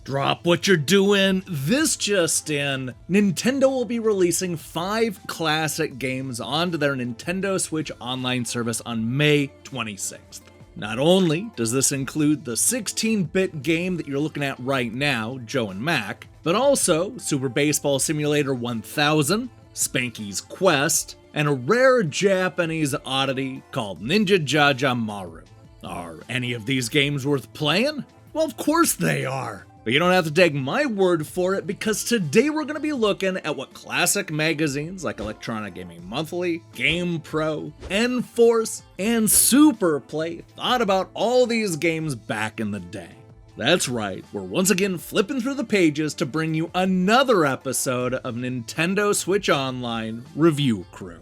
Drop what you're doing. This just in, Nintendo will be releasing 5 classic games onto their Nintendo Switch online service on May 26th. Not only does this include the 16-bit game that you're looking at right now, Joe and Mac, but also Super Baseball Simulator 1000, Spanky's Quest, and a rare Japanese oddity called Ninja JaJaMaru. Are any of these games worth playing? Well, of course they are. But you don't have to take my word for it, because today we're going to be looking at what classic magazines like Electronic Gaming Monthly, GamePro, Enforce, and Superplay thought about all these games back in the day. That's right, we're once again flipping through the pages to bring you another episode of Nintendo Switch Online Review Crew.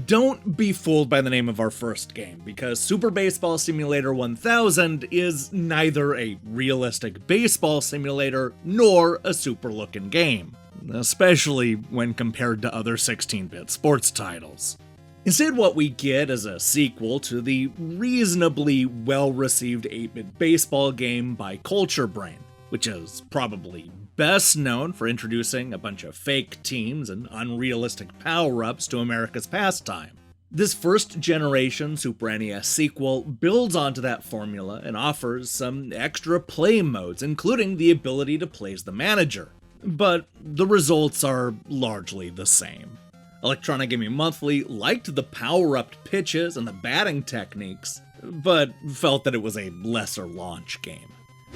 Don't be fooled by the name of our first game, because Super Baseball Simulator 1000 is neither a realistic baseball simulator nor a super-looking game, especially when compared to other 16-bit sports titles. Instead, what we get is a sequel to the reasonably well-received 8-bit baseball game by Culture Brain, which is probably best known for introducing a bunch of fake teams and unrealistic power-ups to America's pastime. This first-generation Super NES sequel builds onto that formula and offers some extra play modes, including the ability to play as the manager. But the results are largely the same. Electronic Gaming Monthly liked the power-up pitches and the batting techniques, but felt that it was a lesser launch game.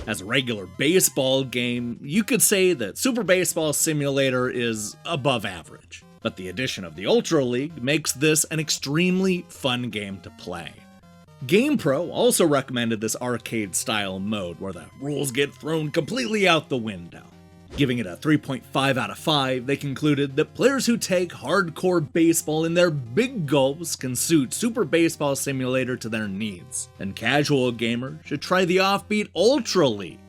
As a regular baseball game, you could say that Super Baseball Simulator is above average, but the addition of the Ultra League makes this an extremely fun game to play. GamePro also recommended this arcade-style mode where the rules get thrown completely out the window. Giving it a 3.5 out of 5, they concluded that players who take hardcore baseball in their big gulps can suit Super Baseball Simulator to their needs, and casual gamers should try the offbeat Ultra League.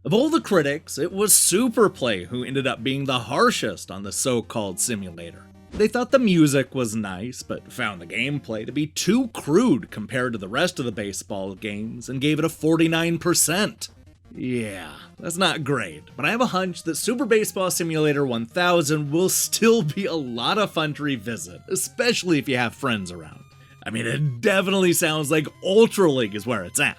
Of all the critics, it was Superplay who ended up being the harshest on the so-called simulator. They thought the music was nice, but found the gameplay to be too crude compared to the rest of the baseball games, and gave it a 49%. Yeah, that's not great, but I have a hunch that Super Baseball Simulator 1000 will still be a lot of fun to revisit, especially if you have friends around. I mean, it definitely sounds like Ultra League is where it's at.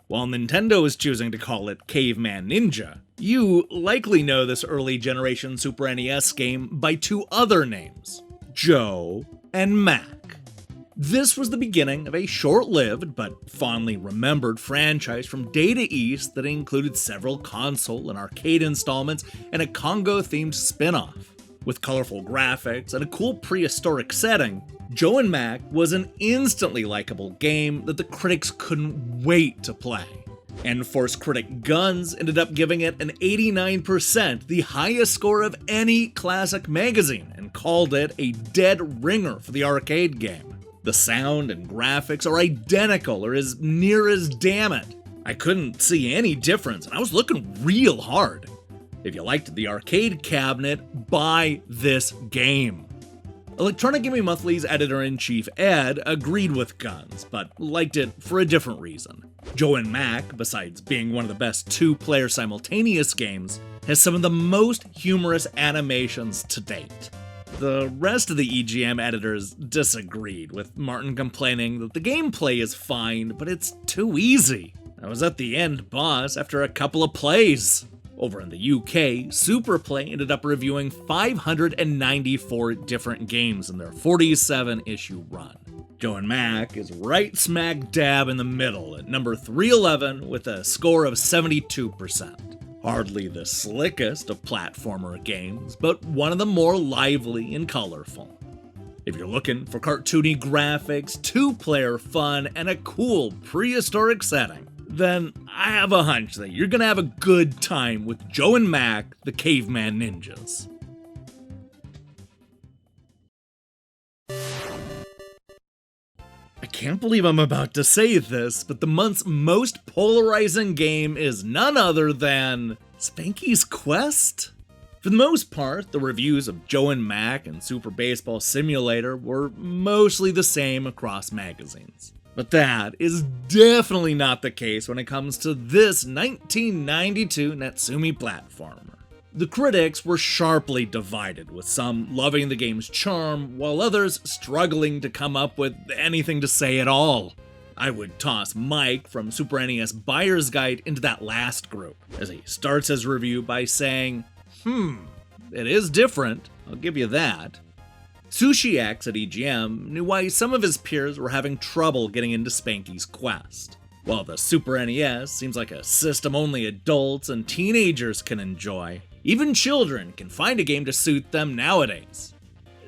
While Nintendo is choosing to call it Caveman Ninja, you likely know this early generation Super NES game by 2 other names, Joe and Mac. This was the beginning of a short-lived but fondly remembered franchise from Data East that included several console and arcade installments and a Congo-themed spin-off. With colorful graphics and a cool prehistoric setting, Joe and Mac was an instantly likable game that the critics couldn't wait to play. Enforce critic Guns ended up giving it an 89%, the highest score of any classic magazine, and called it a dead ringer for the arcade game. The sound and graphics are identical, or as near as damn it. I couldn't see any difference, and I was looking real hard. If you liked the arcade cabinet, buy this game. Electronic Gaming Monthly's editor-in-chief Ed agreed with Guns, but liked it for a different reason. Joe and Mac, besides being one of the best 2-player simultaneous games, has some of the most humorous animations to date. The rest of the EGM editors disagreed, with Martin complaining that the gameplay is fine, but it's too easy. I was at the end boss after a couple of plays. Over in the UK, Superplay ended up reviewing 594 different games in their 47-issue run. Joe and Mac is right smack dab in the middle at number 311 with a score of 72%. Hardly the slickest of platformer games, but one of the more lively and colorful. If you're looking for cartoony graphics, 2-player fun, and a cool prehistoric setting, then I have a hunch that you're gonna have a good time with Joe and Mac, the Caveman Ninjas. I can't believe I'm about to say this, but the month's most polarizing game is none other than Spanky's Quest? For the most part, the reviews of Joe and Mac and Super Baseball Simulator were mostly the same across magazines. But that is definitely not the case when it comes to this 1992 Natsumi platformer. The critics were sharply divided, with some loving the game's charm, while others struggling to come up with anything to say at all. I would toss Mike from Super NES Buyer's Guide into that last group, as he starts his review by saying, it is different, I'll give you that. Sushi X at EGM knew why some of his peers were having trouble getting into Spanky's Quest. While the Super NES seems like a system only adults and teenagers can enjoy, even children can find a game to suit them nowadays.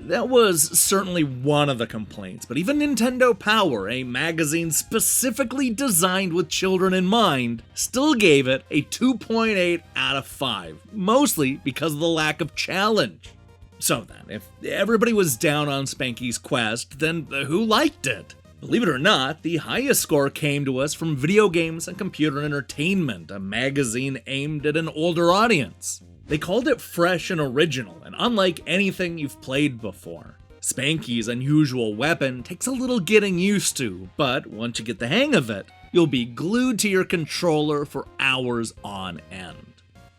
That was certainly one of the complaints, but even Nintendo Power, a magazine specifically designed with children in mind, still gave it a 2.8 out of 5, mostly because of the lack of challenge. So then, if everybody was down on Spanky's Quest, then who liked it? Believe it or not, the highest score came to us from Video Games and Computer Entertainment, a magazine aimed at an older audience. They called it fresh and original, and unlike anything you've played before. Spanky's unusual weapon takes a little getting used to, but once you get the hang of it, you'll be glued to your controller for hours on end.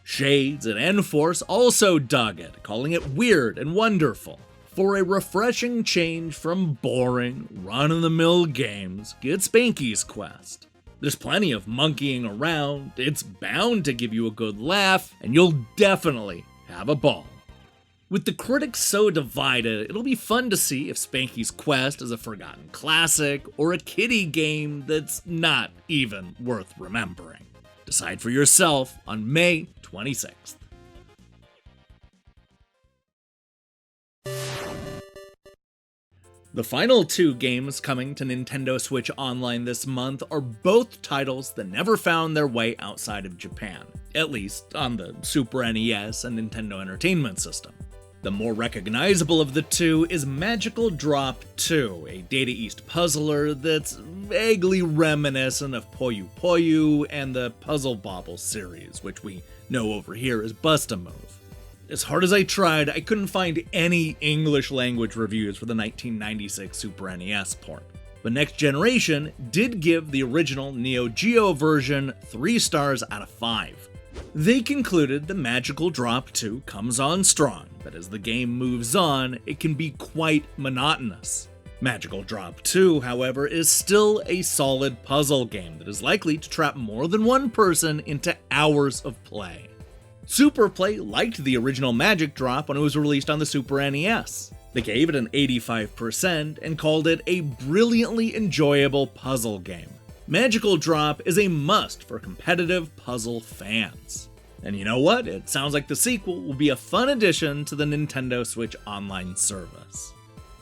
Shades and Enforce also dug it, calling it weird and wonderful. For a refreshing change from boring, run-of-the-mill games, get Spanky's Quest. There's plenty of monkeying around, it's bound to give you a good laugh, and you'll definitely have a ball. With the critics so divided, it'll be fun to see if Spanky's Quest is a forgotten classic or a kiddie game that's not even worth remembering. Decide for yourself on May 26th. The final two games coming to Nintendo Switch Online this month are both titles that never found their way outside of Japan, at least on the Super NES and Nintendo Entertainment System. The more recognizable of the two is Magical Drop 2, a Data East puzzler that's vaguely reminiscent of Puyo Puyo and the Puzzle Bobble series, which we know over here as Bust-A-Move. As hard as I tried, I couldn't find any English language reviews for the 1996 Super NES port. But Next Generation did give the original Neo Geo version 3 stars out of 5. They concluded the Magical Drop 2 comes on strong, but as the game moves on, it can be quite monotonous. Magical Drop 2, however, is still a solid puzzle game that is likely to trap more than one person into hours of play. Superplay liked the original Magic Drop when it was released on the Super NES. They gave it an 85% and called it a brilliantly enjoyable puzzle game. Magical Drop is a must for competitive puzzle fans. And you know what? It sounds like the sequel will be a fun addition to the Nintendo Switch Online service.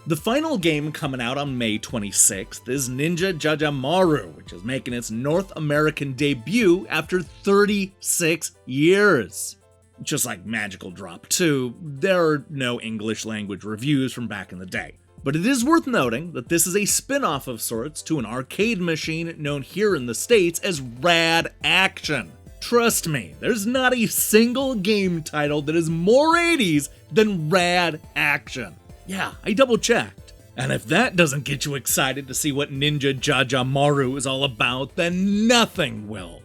The final game coming out on May 26th is Ninja JaJaMaru, which is making its North American debut after 36 years. Just like Magical Drop 2, there are no English language reviews from back in the day. But it is worth noting that this is a spin-off of sorts to an arcade machine known here in the States as Rad Action. Trust me, there's not a single game title that is more 80s than Rad Action. Yeah, I double-checked. And if that doesn't get you excited to see what Ninja JaJaMaru is all about, then nothing will.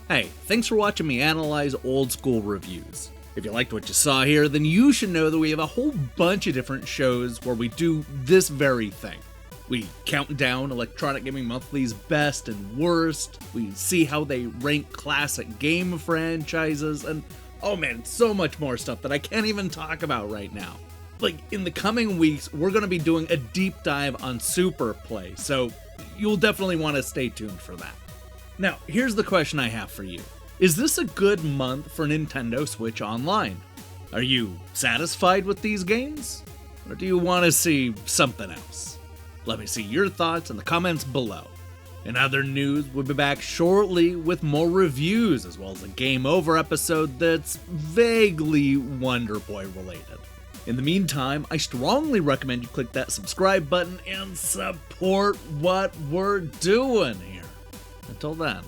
Hey, thanks for watching me analyze old school reviews. If you liked what you saw here, then you should know that we have a whole bunch of different shows where we do this very thing. We count down Electronic Gaming Monthly's best and worst, we see how they rank classic game franchises, and oh man, so much more stuff that I can't even talk about right now. Like, in the coming weeks, we're going to be doing a deep dive on Superplay, so you'll definitely want to stay tuned for that. Now, here's the question I have for you. Is this a good month for Nintendo Switch Online? Are you satisfied with these games? Or do you want to see something else? Let me see your thoughts in the comments below. In other news, we'll be back shortly with more reviews, as well as a Game Over episode that's vaguely Wonder Boy related. In the meantime, I strongly recommend you click that subscribe button and support what we're doing here. Until then.